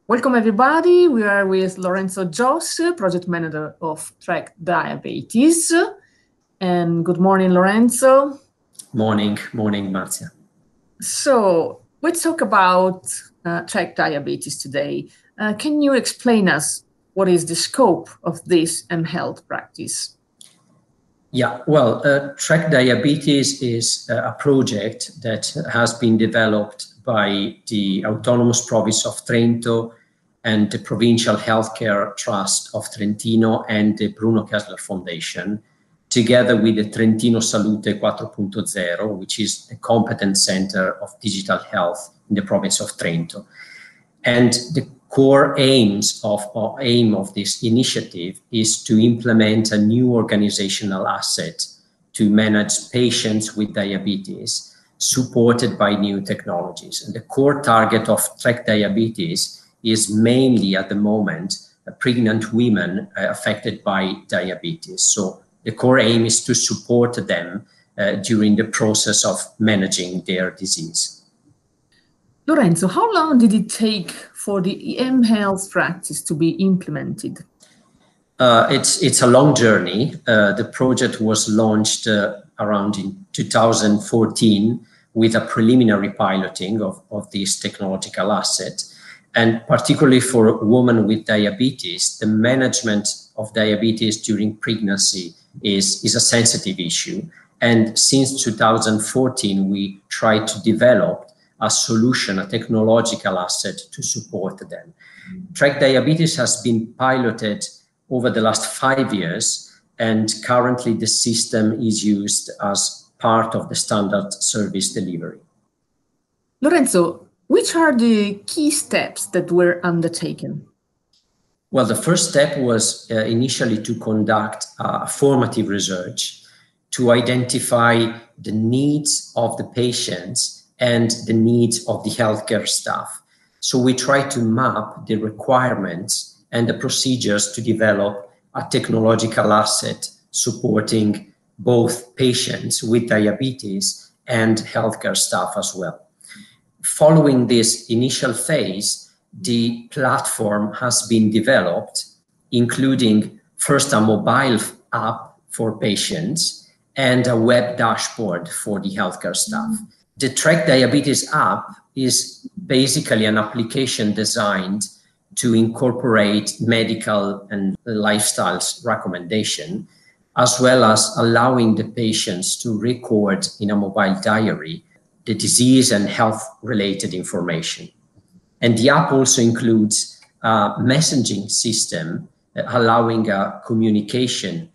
Welcome everybody. We are with Lorenzo Joss, project manager of TreC Diabetes. And good morning, Lorenzo. Morning, Marzia. So let's talk about TreC Diabetes today. Can you explain us what is the scope of this mHealth practice? Yeah, well, TreC Diabetes is a project that has been developed by the Autonomous Province of Trento and the Provincial Healthcare Trust of Trentino and the Bruno Kessler Foundation, together with the Trentino Salute 4.0, which is a competent center of digital health in the province of Trento. And the core aim of this initiative is to implement a new organizational asset to manage patients with diabetes, supported by new technologies. And the core target of TreC Diabetes is mainly at the moment pregnant women affected by diabetes. So the core aim is to support them during the process of managing their disease. Lorenzo, how long did it take for the mHealth practice to be implemented? It's a long journey. The project was launched around in 2014 with a preliminary piloting of this technological asset. And particularly for women with diabetes, the management of diabetes during pregnancy is a sensitive issue. And since 2014, we tried to develop a solution, a technological asset to support them. TreC Diabetes has been piloted over the last 5 years, and currently the system is used as part of the standard service delivery. Lorenzo, which are the key steps that were undertaken? Well, the first step was initially to conduct formative research to identify the needs of the patients and the needs of the healthcare staff. So we try to map the requirements and the procedures to develop a technological asset supporting both patients with diabetes and healthcare staff as well. Following this initial phase, the platform has been developed, including first a mobile app for patients and a web dashboard for the healthcare staff. The TreC Diabetes app is basically an application designed to incorporate medical and lifestyles recommendation, as well as allowing the patients to record in a mobile diary the disease and health-related information. And the app also includes a messaging system allowing communication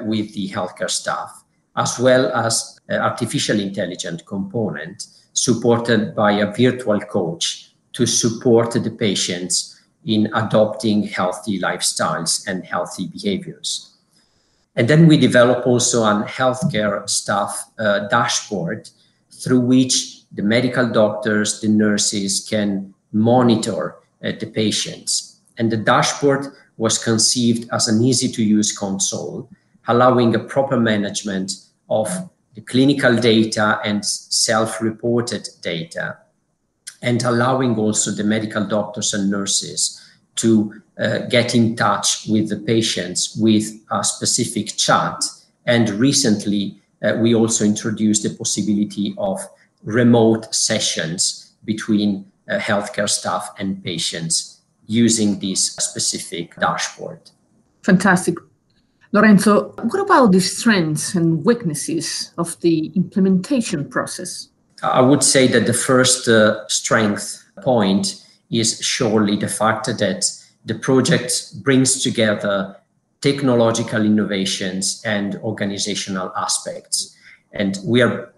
with the healthcare staff, as well as artificial intelligence component supported by a virtual coach to support the patients in adopting healthy lifestyles and healthy behaviors. And then we develop also a healthcare staff dashboard through which the medical doctors, the nurses can monitor the patients. And the dashboard was conceived as an easy-to-use console, allowing a proper management of the clinical data and self-reported data, and allowing also the medical doctors and nurses to get in touch with the patients with a specific chat. And recently, we also introduced the possibility of remote sessions between healthcare staff and patients using this specific dashboard. Fantastic. Lorenzo, what about the strengths and weaknesses of the implementation process? I would say that the first strength point is surely the fact that the project brings together technological innovations and organizational aspects. And we are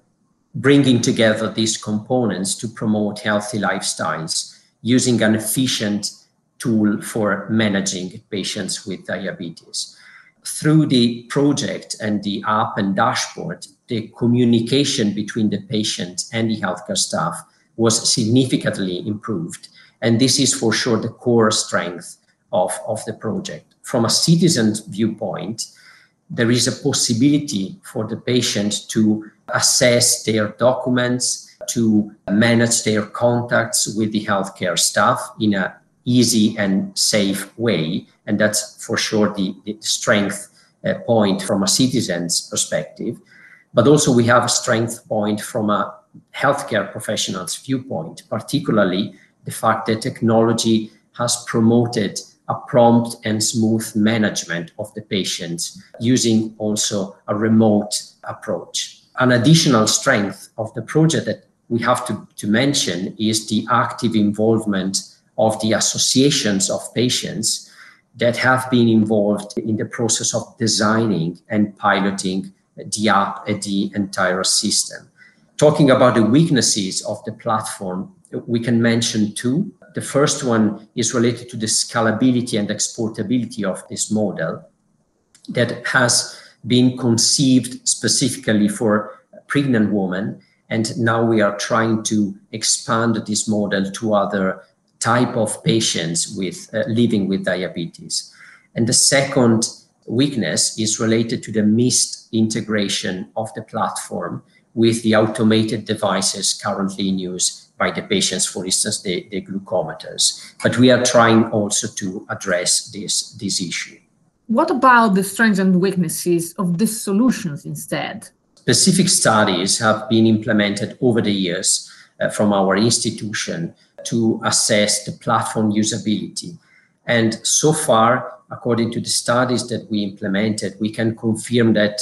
bringing together these components to promote healthy lifestyles using an efficient tool for managing patients with diabetes. Through the project and the app and dashboard, the communication between the patient and the healthcare staff was significantly improved. And this is for sure the core strength of the project. From a citizen's viewpoint, there is a possibility for the patient to assess their documents, to manage their contacts with the healthcare staff in a easy and safe way. And that's for sure the strength point from a citizen's perspective. But also we have a strength point from a healthcare professional's viewpoint, particularly the fact that technology has promoted a prompt and smooth management of the patients using also a remote approach. An additional strength of the project that we have to mention is the active involvement of the associations of patients that have been involved in the process of designing and piloting the app and the entire system. Talking about the weaknesses of the platform, we can mention two. The first one is related to the scalability and exportability of this model that has been conceived specifically for pregnant women. And now we are trying to expand this model to other type of patients with living with diabetes. And the second weakness is related to the missed integration of the platform with the automated devices currently in use by the patients, for instance, the glucometers. But we are trying also to address this issue. What about the strengths and weaknesses of these solutions instead? Specific studies have been implemented over the years from our institution to assess the platform usability. And so far, according to the studies that we implemented, we can confirm that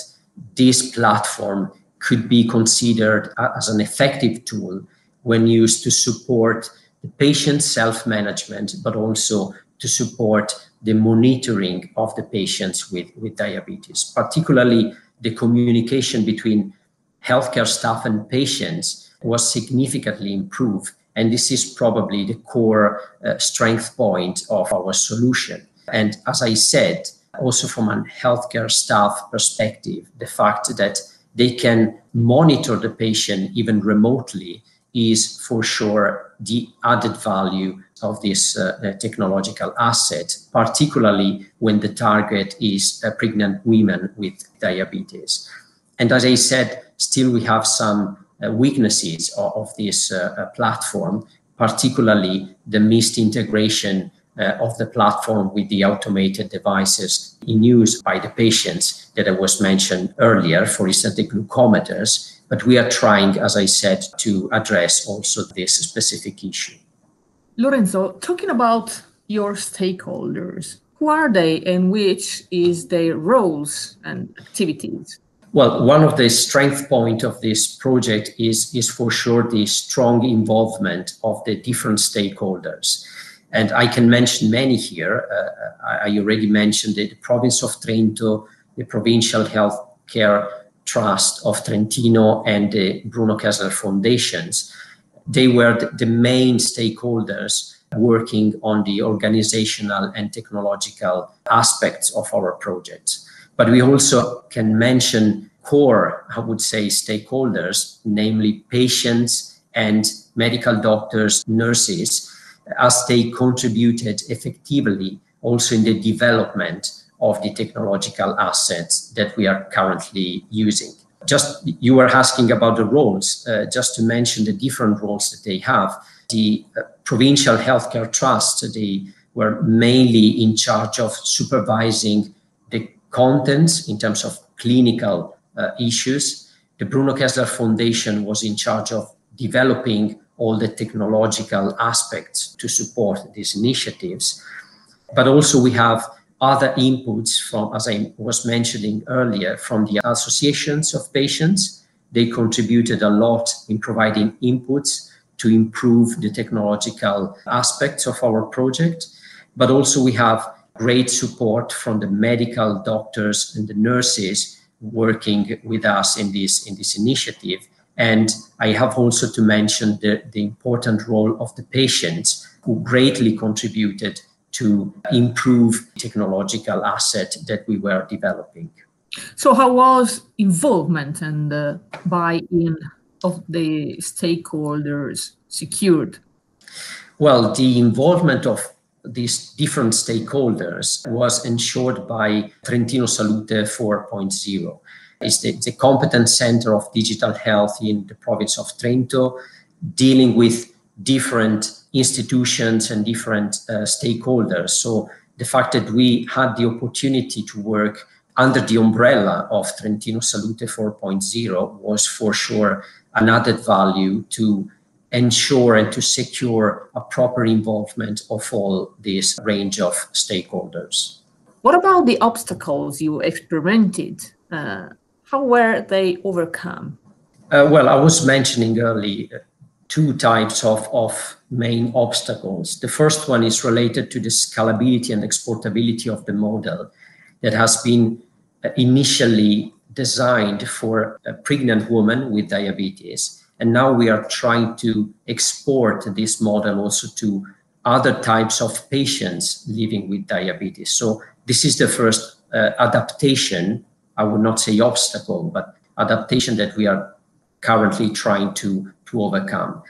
this platform could be considered as an effective tool when used to support the patient's self-management, but also to support the monitoring of the patients with diabetes. Particularly, the communication between healthcare staff and patients was significantly improved. And this is probably the core strength point of our solution. And as I said, also from a healthcare staff perspective, the fact that they can monitor the patient even remotely is for sure the added value of this technological asset, particularly when the target is pregnant women with diabetes. And as I said, still we have some weaknesses of this platform, particularly the missed integration of the platform with the automated devices in use by the patients that I was mentioned earlier, for instance, the glucometers. But we are trying, as I said, to address also this specific issue. Lorenzo, talking about your stakeholders, who are they and which is their roles and activities? Well, one of the strength points of this project is for sure the strong involvement of the different stakeholders. And I can mention many here. I already mentioned the province of Trento, the Provincial Healthcare Trust of Trentino, and the Bruno Kessler Foundations. They were the main stakeholders working on the organizational and technological aspects of our project. But we also can mention core, I would say, stakeholders, namely patients and medical doctors, nurses, as they contributed effectively also in the development of the technological assets that we are currently using. Just you were asking about the roles, just to mention the different roles that they have. The Provincial Healthcare Trust, they were mainly in charge of supervising the contents in terms of clinical issues. The Bruno Kessler Foundation was in charge of developing all the technological aspects to support these initiatives. But also we have other inputs from, as I was mentioning earlier, from the associations of patients. They contributed a lot in providing inputs to improve the technological aspects of our project. But also we have great support from the medical doctors and the nurses working with us in this initiative. And I have also to mention the important role of the patients who greatly contributed to improve technological asset that we were developing. So how was involvement and buy-in of the stakeholders secured? Well, the involvement of these different stakeholders was ensured by Trentino Salute 4.0. It's the competence center of digital health in the province of Trento, dealing with different institutions and different stakeholders. So the fact that we had the opportunity to work under the umbrella of Trentino Salute 4.0 was for sure an added value to ensure and to secure a proper involvement of all this range of stakeholders. What about the obstacles you experimented? How were they overcome? Well, I was mentioning earlier two types of main obstacles. The first one is related to the scalability and exportability of the model that has been initially designed for a pregnant woman with diabetes. And now we are trying to export this model also to other types of patients living with diabetes. So this is the first adaptation, I would not say obstacle, but adaptation that we are currently trying to overcome.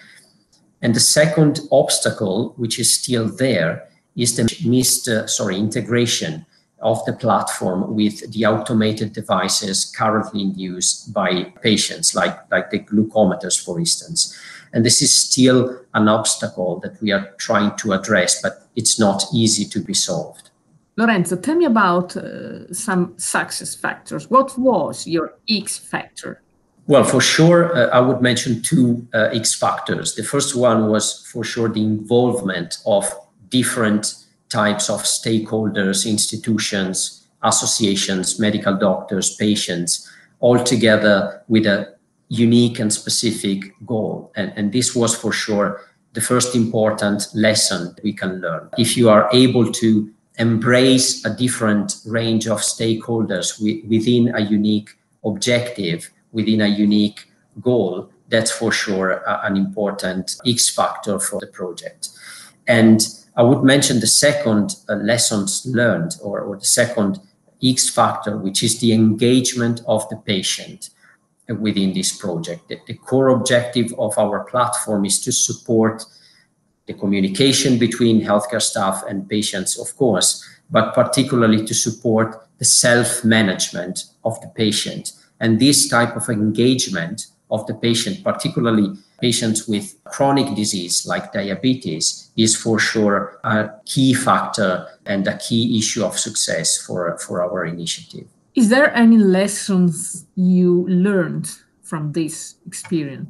And the second obstacle, which is still there, is the missed integration of the platform with the automated devices currently in use by patients, like the glucometers, for instance. And this is still an obstacle that we are trying to address, but it's not easy to be solved. Lorenzo, tell me about some success factors. What was your X factor? Well, for sure, I would mention two X factors. The first one was for sure the involvement of different types of stakeholders, institutions, associations, medical doctors, patients, all together with a unique and specific goal. And this was for sure the first important lesson we can learn. If you are able to embrace a different range of stakeholders within a unique objective, within a unique goal, that's for sure an important X factor for the project. And I would mention the second lessons learned or the second X factor, which is the engagement of the patient within this project. The core objective of our platform is to support the communication between healthcare staff and patients, of course, but particularly to support the self-management of the patient. And this type of engagement of the patient, particularly patients with chronic disease like diabetes, is for sure a key factor and a key issue of success for our initiative. Is there any lessons you learned from this experience?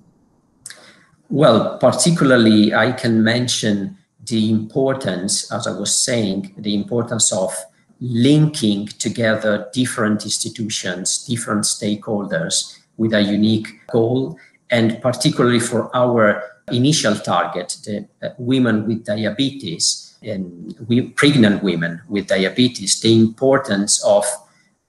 Well, particularly I can mention the importance, as I was saying, the importance of linking together different institutions, different stakeholders with a unique goal, and particularly for our initial target, the women with diabetes and pregnant women with diabetes, the importance of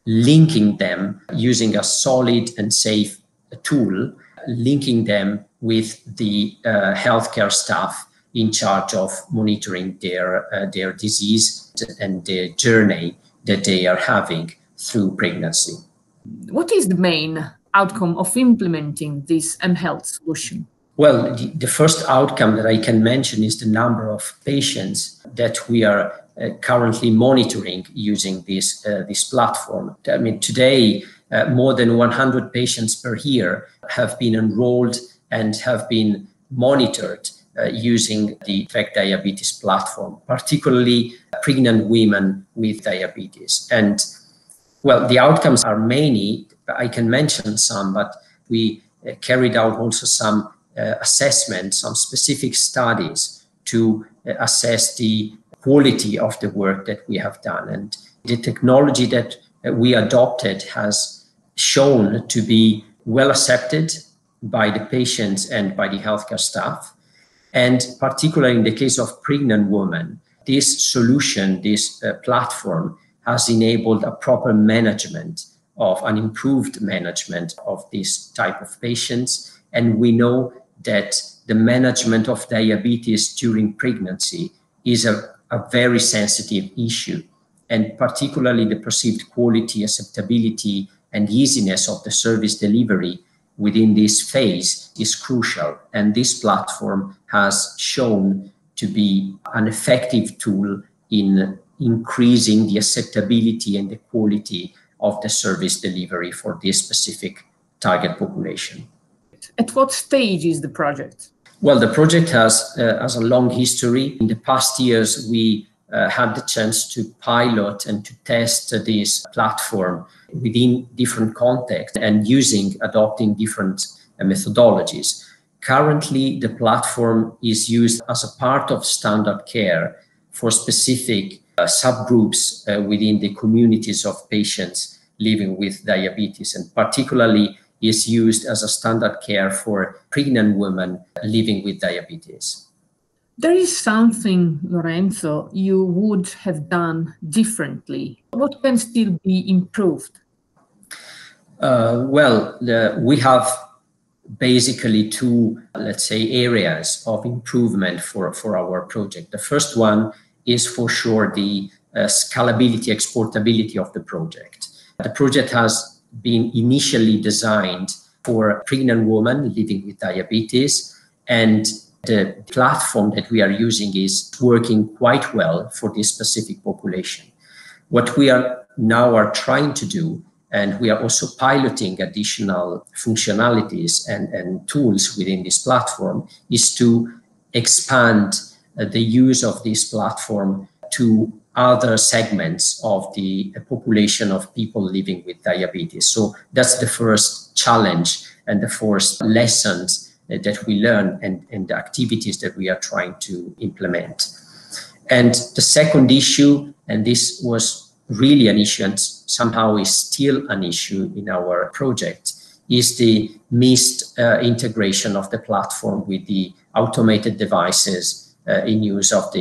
linking them using a solid and safe tool, linking them with the healthcare staff in charge of monitoring their disease and their journey that they are having through pregnancy. What is the main outcome of implementing this mHealth solution? Well, the first outcome that I can mention is the number of patients that we are currently monitoring using this platform. I mean, today, more than 100 patients per year have been enrolled and have been monitored using the TreC Diabetes platform, particularly pregnant women with diabetes. And well, the outcomes are many. I can mention some, but we carried out also some assessments, some specific studies to assess the quality of the work that we have done. And the technology that we adopted has shown to be well accepted by the patients and by the healthcare staff. And particularly in the case of pregnant women, this solution, this platform has enabled a proper management of an improved management of this type of patients. And we know that the management of diabetes during pregnancy is a very sensitive issue. And particularly the perceived quality, acceptability, and easiness of the service delivery within this phase is crucial. And this platform has shown to be an effective tool in increasing the acceptability and the quality of the service delivery for this specific target population. At what stage is the project? Well, the project has a long history. In the past years, we had the chance to pilot and to test this platform within different contexts and adopting different methodologies. Currently, the platform is used as a part of standard care for specific subgroups within the communities of patients living with diabetes, and particularly is used as a standard care for pregnant women living with diabetes. There is something, Lorenzo, you would have done differently. What can still be improved? We have basically two, let's say, areas of improvement for our project. The first one is for sure the scalability, exportability of the project. The project has been initially designed for pregnant women living with diabetes, and the platform that we are using is working quite well for this specific population. What we are trying to do, and we are also piloting additional functionalities and tools within this platform, is to expand the use of this platform to other segments of the population of people living with diabetes. So that's the first challenge and the first lessons that we learn and the activities that we are trying to implement. And the second issue, and this was really an issue and somehow is still an issue in our project, is the missed integration of the platform with the automated devices in use of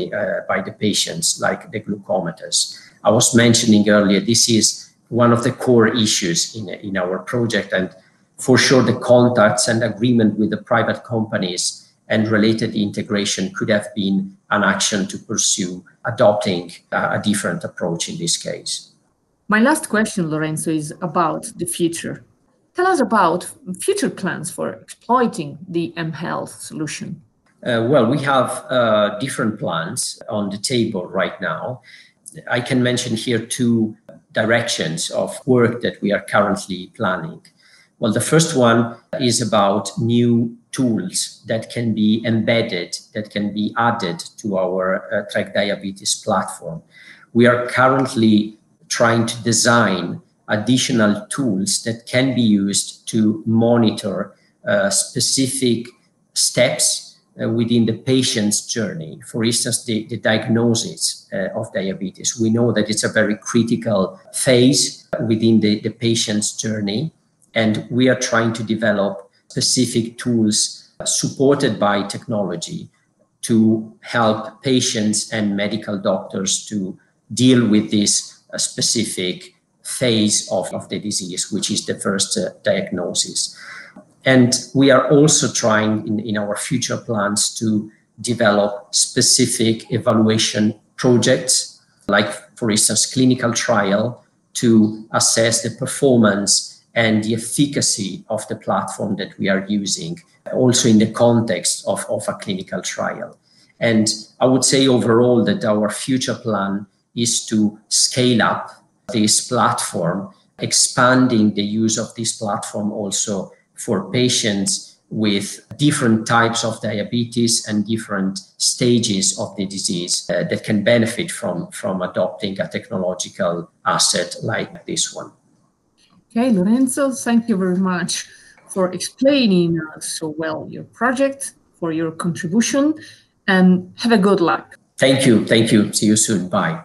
by the patients, like the glucometers. I was mentioning earlier, this is one of the core issues in our project, and for sure the contacts and agreement with the private companies and related integration could have been an action to pursue adopting a different approach in this case. My last question, Lorenzo, is about the future. Tell us about future plans for exploiting the mHealth solution. We have different plans on the table right now. I can mention here two directions of work that we are currently planning. Well, the first one is about new tools that can be embedded, that can be added to our TreC Diabetes platform. We are currently trying to design additional tools that can be used to monitor specific steps within the patient's journey. For instance, the diagnosis of diabetes. We know that it's a very critical phase within the patient's journey, and we are trying to develop specific tools supported by technology to help patients and medical doctors to deal with this specific phase of the disease, which is the first diagnosis. And we are also trying in our future plans to develop specific evaluation projects, like, for instance, clinical trial, to assess the performance and the efficacy of the platform that we are using, also in the context of a clinical trial. And I would say overall that our future plan is to scale up this platform, expanding the use of this platform also for patients with different types of diabetes and different stages of the disease that can benefit from adopting a technological asset like this one. Okay, Lorenzo, thank you very much for explaining so well your project, for your contribution, and have a good luck. Thank you. See you soon. Bye.